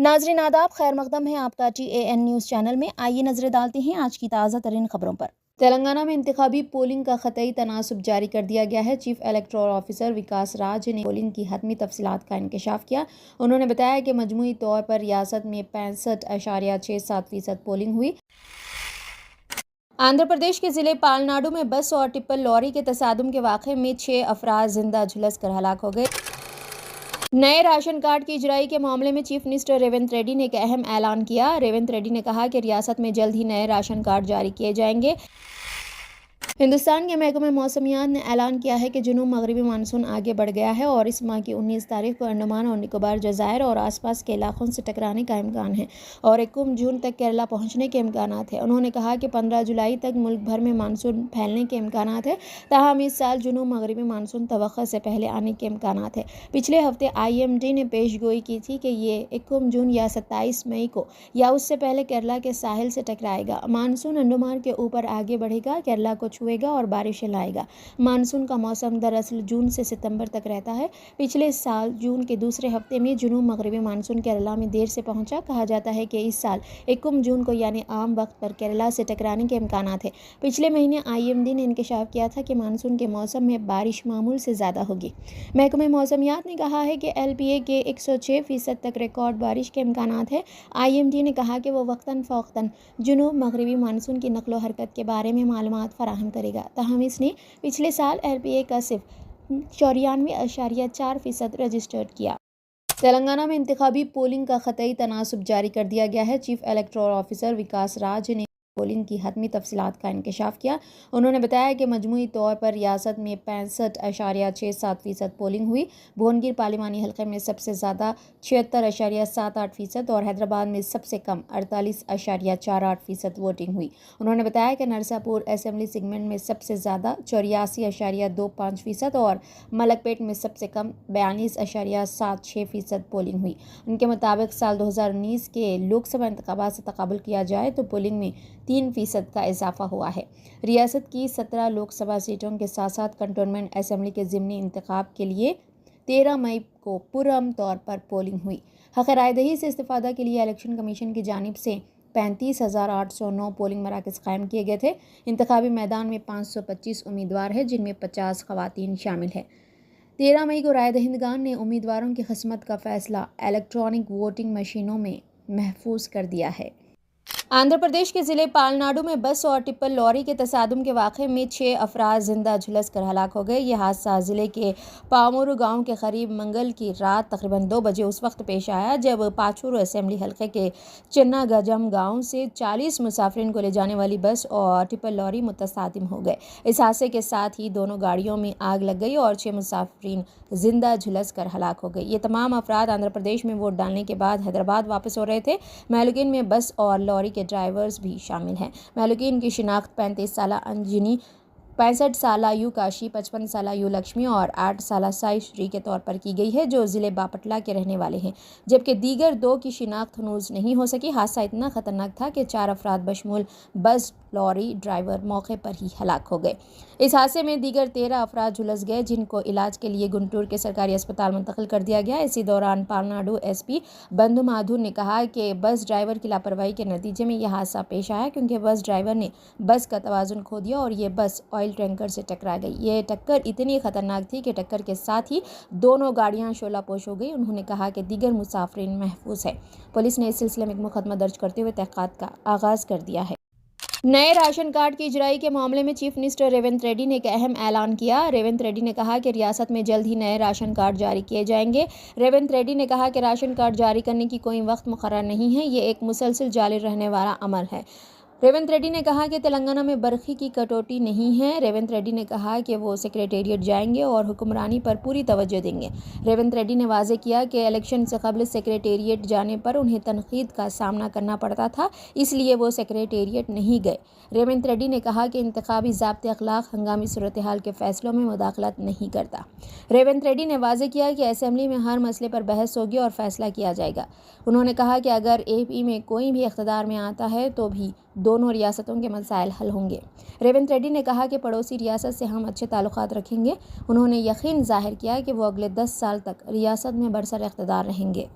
नाजरीन आदाब, खैर मकदम है आपका TAN न्यूज़ चैनल में। आइए नजरें डालते हैं आज की ताज़ा तरीन खबरों पर। तेलंगाना में इंतखाबी पोलिंग का ख़तई तनासुब जारी कर दिया गया है। चीफ इलेक्टोरल ऑफिसर विकास राज ने पोलिंग की हतमी तफसीलात का इंकशाफ किया। उन्होंने बताया कि मजमूई तौर पर रियासत में 65.67% पोलिंग हुई। आंध्र प्रदेश के ज़िले पालनाडु में बस और टिप्पर लॉरी के तसादुम के वाक़े में 6 अफराद जिंदा झुलस कर हलाक हो गए। नए राशन कार्ड की इजराई के मामले में चीफ मिनिस्टर रेवंत रेड्डी ने एक अहम ऐलान किया। रेवंत रेड्डी ने कहा कि रियासत में जल्द ही नए राशन कार्ड जारी किए जाएंगे। हिंदुस्तान के महकमे मौसमियात ने ऐलान किया है कि जुनूब मगरबी मानसून आगे बढ़ गया है और इस माह की 19 तारीख को अंडमान और निकोबार जज़ायर और आसपास के इलाकों से टकराने का इम्कान है और 1 जून तक केरला पहुंचने के इम्कान हैं। उन्होंने कहा कि 15 जुलाई तक मुल्क भर में मानसून फैलने के इम्कान हैं। ताहम इस साल जुनूब मगरबी मानसून तवक्को से पहले आने के इम्कान हैं। पिछले हफ्ते IMD ने पेश गोई की थी कि ये 1 जून या 27 मई को या उससे पहले केरला के साहिल से टकराएगा। मानसून अंडमान के ऊपर आगे बढ़ेगा, केरला को छुएगा और बारिशें लाएगा। मानसून का मौसम दरअसल जून से सितंबर तक रहता है। पिछले साल जून के दूसरे हफ्ते में जुनूब मगरबी मानसून केरला में देर से पहुंचा। कहा जाता है कि इस साल 1 जून को यानी आम वक्त पर केरला से टकराने के इम्कान थे। पिछले महीने IMD ने इंकशाफ किया था कि मानसून के मौसम में बारिश मामूल से ज़्यादा होगी। महकमे मौसमियात ने कहा है कि LPA के 106% तक रिकॉर्ड बारिश के इम्कान हैं। IMD ने कहा कि वो वक्तन फ़ौक्तन जुनूब मगरबी मानसून की नकलो हरकत के बारे में मालूमात फराहम करेगा। ताहम इसने पिछले साल LPA का सिर्फ 94.4% रजिस्टर्ड किया। तेलंगाना में इंतखाबी पोलिंग का ख़तई तनासुब जारी कर दिया गया है। चीफ इलेक्टोरल ऑफिसर विकास राज ने पोलिंग की हतमी तफसीलात का इंकशाफ किया। उन्होंने बताया कि मजमूई तौर पर रियासत में 65.67% पोलिंग हुई। भुवनगिर पार्लिमानी हल्के में सबसे ज़्यादा 76.78% और हैदराबाद में सबसे कम 48.48% वोटिंग हुई। उन्होंने बताया कि नरसापुर असेंबली सेगमेंट में सबसे ज़्यादा 84.25% और मलकपेट में सबसे कम 42.76% पोलिंग हुई। उनके मुताबिक साल 2019 के लोकसभा इंतखाबात से तकाबुल किया जाए तो पोलिंग में 3% का इजाफा हुआ है। रियासत की 17 लोकसभा सीटों के साथ साथ कंटोनमेंट असेंबली के ज़िमनी इंतखाब के लिए 13 मई को पुरअमन तौर पर पोलिंग हुई। हक़ रायदही से इस्तिफ़ादा के लिए इलेक्शन कमीशन की जानिब से 35,809 पोलिंग मराकज़ कायम किए गए थे। इंतखाबी मैदान में 525 उम्मीदवार हैं, जिनमें 50 ख़वातीन शामिल हैं। 13 मई को राय दहिंदगान ने उम्मीदवारों की किस्मत का फ़ैसला इलेक्ट्रॉनिक वोटिंग मशीनों में महफूज कर दिया है। आंध्र प्रदेश के ज़िले पालनाडु में बस और टिप्पर लॉरी के तसादुम के वाक़े में 6 अफराद जिंदा झुलस कर हलाक हो गए। यह हादसा ज़िले के पामुरु गांव के करीब मंगल की रात तकरीबन 2 बजे उस वक्त पेश आया जब पाचूरू असेंबली हल्के के चिन्ना गजम गांव से 40 मुसाफिरीन को ले जाने वाली बस और टिप्पर लॉरी मुतसादिम हो गए। इस हादसे के साथ ही दोनों गाड़ियों में आग लग गई और 6 मुसाफिरीन जिंदा झुलस कर हलाक हो गए। ये तमाम अफराद आंध्र प्रदेश में वोट डालने के बाद हैदराबाद वापस हो रहे थे। महलुकीन में बस और लॉरी के ड्राइवर्स भी शामिल हैं। महलुकीन की शिनाख्त 35 साला अंजनी, 65 साला यू काशी, 55 साला यू लक्ष्मी और 8 साला साई श्री के तौर पर की गई है, जो ज़िले बापटला के रहने वाले हैं, जबकि दीगर 2 की शिनाख्त हनूज़ नहीं हो सकी। हादसा इतना ख़तरनाक था कि 4 अफराद बशमूल बस लॉरी ड्राइवर मौके पर ही हलाक हो गए। इस हादसे में दीगर 13 अफराद झुलस गए, जिनको इलाज के लिए गुंटूर के सरकारी अस्पताल मुंतकिल कर दिया गया। इसी दौरान पालनाडु SP बंधु माधुर ने कहा कि बस ड्राइवर की लापरवाही के नतीजे में यह हादसा पेश आया, क्योंकि बस ड्राइवर ने बस का तवाज़ुन खो दिया और ये बस ऑयल टैंकर से टकरा गई। ये टक्कर इतनी ख़तरनाक थी कि टक्कर के साथ ही दोनों गाड़ियां शोलापोश हो गई। उन्होंने कहा कि दीगर मुसाफिरीन महफूज है। पुलिस ने इस सिलसिले में एक मुकदमा दर्ज करते हुए तहक़ीक़ात का आगाज़ कर दिया है। नए राशन कार्ड की इजराई के मामले में चीफ मिनिस्टर रेवंत रेड्डी ने एक अहम ऐलान किया। रेवंत रेड्डी ने कहा कि रियासत में जल्द ही नए राशन कार्ड जारी किए जाएंगे। रेवंत रेड्डी ने कहा कि राशन कार्ड जारी करने की कोई वक्त मुकर्रर नहीं है, ये एक मुसलसल जारी रहने वाला अमल है। रेवंत रेड्डी ने कहा कि तेलंगाना में बरखी की कटौती नहीं है। रेवंत रेड्डी ने कहा कि वो सेक्रेटेरिएट जाएंगे और हुक्मरानी पर पूरी तवज्जो देंगे। रेवंत रेड्डी ने वाज़ेह किया कि इलेक्शन से कबल सेक्रेटेरिएट जाने पर उन्हें तनकीद का सामना करना पड़ता था, इसलिए वो सेक्रेटेरिएट नहीं गए। रेवंत रेड्डी ने कहा कि इंतखाबी ज़ाब्ते अखलाक हंगामी सूरत हाल के फैसलों में मुदाखलत नहीं करता। रेवंत रेड्डी ने वाज़ेह किया कि असेंबली में हर मसले पर बहस होगी और फैसला किया जाएगा। उन्होंने कहा कि अगर AP में कोई भी इख्तियार में आता है तो भी दोनों रियासतों के मसाइल हल होंगे। रेवंत रेड्डी ने कहा कि पड़ोसी रियासत से हम अच्छे ताल्लुकात रखेंगे। उन्होंने यकीन ज़ाहिर किया कि वो अगले 10 साल तक रियासत में बरसर इख्तियार रहेंगे।